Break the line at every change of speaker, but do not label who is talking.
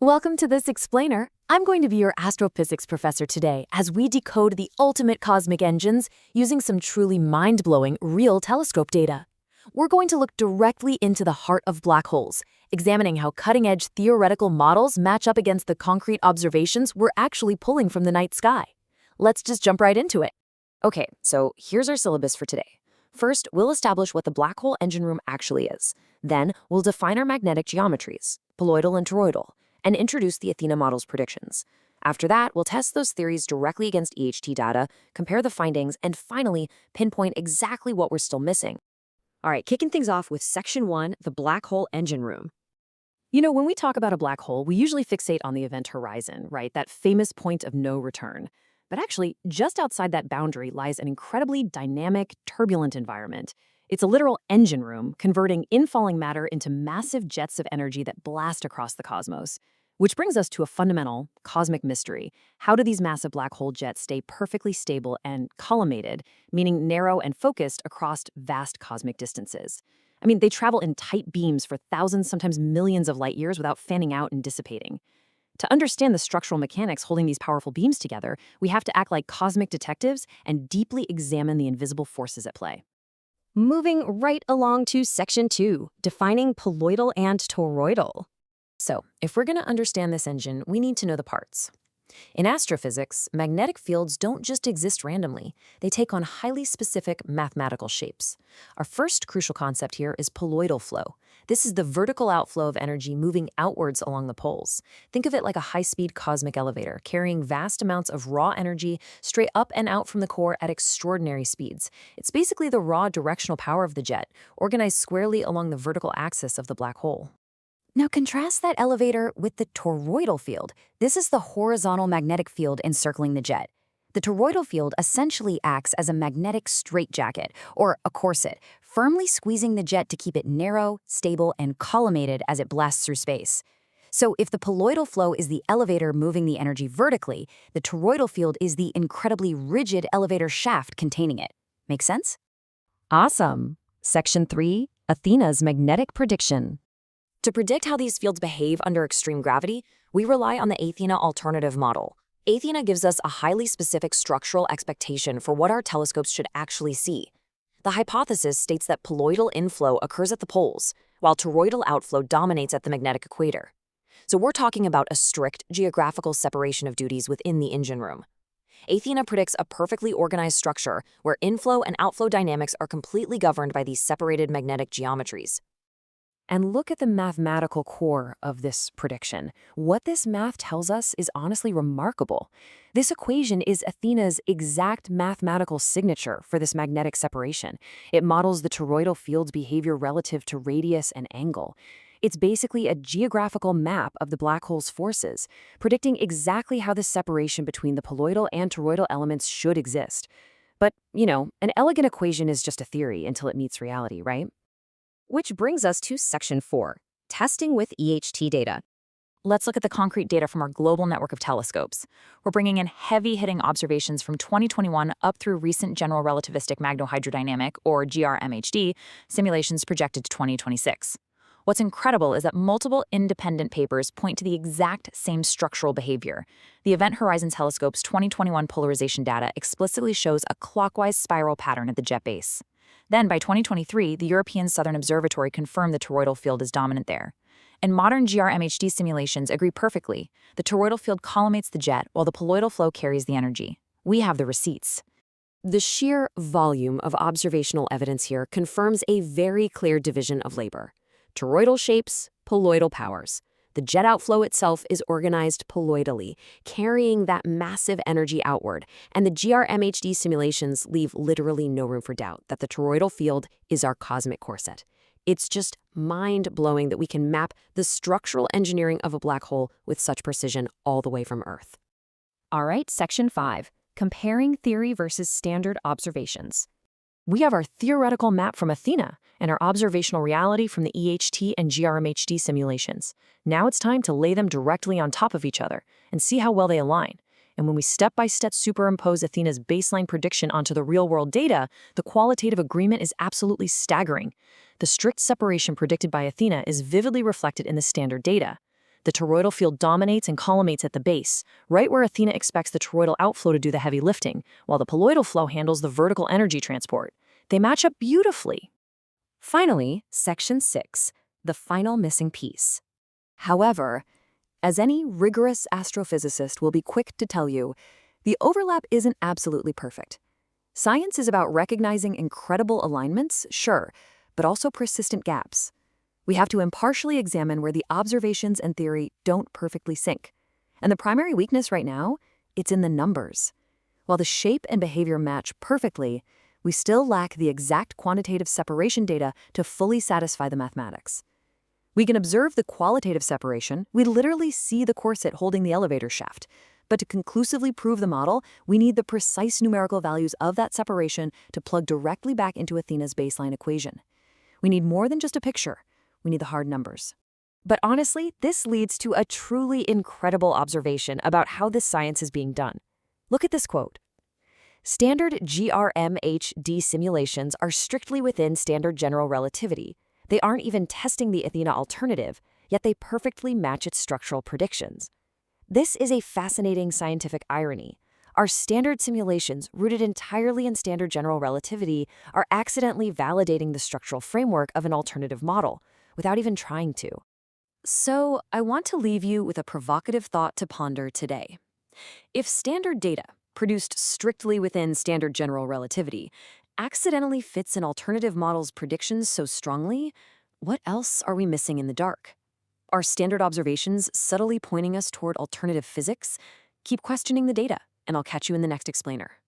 Welcome to this explainer. I'm going to be your astrophysics professor today as we decode the ultimate cosmic engines using some truly mind-blowing real telescope data. We're going to look directly into the heart of black holes, examining how cutting-edge theoretical models match up against the concrete observations we're actually pulling from the night sky. Let's just jump right into it. Okay, so here's our syllabus for today. First, we'll establish what the black hole engine room actually is. Then, we'll define our magnetic geometries, poloidal and toroidal, and introduce the ATHENA model's predictions. After that, we'll test those theories directly against EHT data, compare the findings, and finally, pinpoint exactly what we're still missing.
All right, kicking things off with Section 1, the black hole engine room.
You know, when we talk about a black hole, we usually fixate on the event horizon, right? That famous point of no return. But actually, just outside that boundary lies an incredibly dynamic, turbulent environment. It's a literal engine room, converting infalling matter into massive jets of energy that blast across the cosmos. Which brings us to a fundamental cosmic mystery. How do these massive black hole jets stay perfectly stable and collimated, meaning narrow and focused across vast cosmic distances? I mean, they travel in tight beams for thousands, sometimes millions of light years without fanning out and dissipating. To understand the structural mechanics holding these powerful beams together, we have to act like cosmic detectives and deeply examine the invisible forces at play.
Moving right along to Section 2, defining poloidal and toroidal.
So, if we're going to understand this engine, we need to know the parts. In astrophysics, magnetic fields don't just exist randomly. They take on highly specific mathematical shapes. Our first crucial concept here is poloidal flow. This is the vertical outflow of energy moving outwards along the poles. Think of it like a high-speed cosmic elevator, carrying vast amounts of raw energy straight up and out from the core at extraordinary speeds. It's basically the raw directional power of the jet, organized squarely along the vertical axis of the black hole.
Now contrast that elevator with the toroidal field. This is the horizontal magnetic field encircling the jet. The toroidal field essentially acts as a magnetic straitjacket, or a corset, firmly squeezing the jet to keep it narrow, stable, and collimated as it blasts through space. So if the poloidal flow is the elevator moving the energy vertically, the toroidal field is the incredibly rigid elevator shaft containing it. Make sense?
Awesome. Section 3, Athena's magnetic prediction.
To predict how these fields behave under extreme gravity, we rely on the ATHENA alternative model. ATHENA gives us a highly specific structural expectation for what our telescopes should actually see. The hypothesis states that poloidal inflow occurs at the poles, while toroidal outflow dominates at the magnetic equator. So we're talking about a strict geographical separation of duties within the engine room. ATHENA predicts a perfectly organized structure where inflow and outflow dynamics are completely governed by these separated magnetic geometries.
And look at the mathematical core of this prediction. What this math tells us is honestly remarkable. This equation is Athena's exact mathematical signature for this magnetic separation. It models the toroidal field's behavior relative to radius and angle. It's basically a geographical map of the black hole's forces, predicting exactly how the separation between the poloidal and toroidal elements should exist. But, you know, an elegant equation is just a theory until it meets reality, right?
Which brings us to Section 4, testing with EHT data.
Let's look at the concrete data from our global network of telescopes. We're bringing in heavy-hitting observations from 2021 up through recent general relativistic magnohydrodynamic, or GRMHD, simulations projected to 2026. What's incredible is that multiple independent papers point to the exact same structural behavior. The Event Horizon Telescope's 2021 polarization data explicitly shows a clockwise spiral pattern at the jet base. Then, by 2023, the European Southern Observatory confirmed the toroidal field is dominant there. And modern GRMHD simulations agree perfectly. The toroidal field collimates the jet, while the poloidal flow carries the energy. We have the receipts.
The sheer volume of observational evidence here confirms a very clear division of labor. Toroidal shapes, poloidal powers. The jet outflow itself is organized poloidally, carrying that massive energy outward, and the GRMHD simulations leave literally no room for doubt that the toroidal field is our cosmic corset. It's just mind-blowing that we can map the structural engineering of a black hole with such precision all the way from Earth.
All right, Section 5, comparing theory versus standard observations.
We have our theoretical map from Athena and our observational reality from the EHT and GRMHD simulations. Now it's time to lay them directly on top of each other and see how well they align. And when we step-by-step superimpose Athena's baseline prediction onto the real-world data, the qualitative agreement is absolutely staggering. The strict separation predicted by Athena is vividly reflected in the standard data. The toroidal field dominates and collimates at the base, right where Athena expects the toroidal outflow to do the heavy lifting, while the poloidal flow handles the vertical energy transport. They match up beautifully.
Finally, section 6, the final missing piece. However, as any rigorous astrophysicist will be quick to tell you, the overlap isn't absolutely perfect. Science is about recognizing incredible alignments, sure, but also persistent gaps. We have to impartially examine where the observations and theory don't perfectly sync. And the primary weakness right now, it's in the numbers. While the shape and behavior match perfectly, we still lack the exact quantitative separation data to fully satisfy the mathematics. We can observe the qualitative separation, we literally see the corset holding the elevator shaft. But to conclusively prove the model, we need the precise numerical values of that separation to plug directly back into Athena's baseline equation. We need more than just a picture. We need the hard numbers.
But honestly, this leads to a truly incredible observation about how this science is being done. Look at this quote. Standard GRMHD simulations are strictly within standard general relativity. They aren't even testing the Athena alternative, yet they perfectly match its structural predictions. This is a fascinating scientific irony. Our standard simulations, rooted entirely in standard general relativity, are accidentally validating the structural framework of an alternative model, without even trying to.
So, I want to leave you with a provocative thought to ponder today. If standard data, produced strictly within standard general relativity, accidentally fits an alternative model's predictions so strongly, what else are we missing in the dark? Are standard observations subtly pointing us toward alternative physics? Keep questioning the data, and I'll catch you in the next explainer.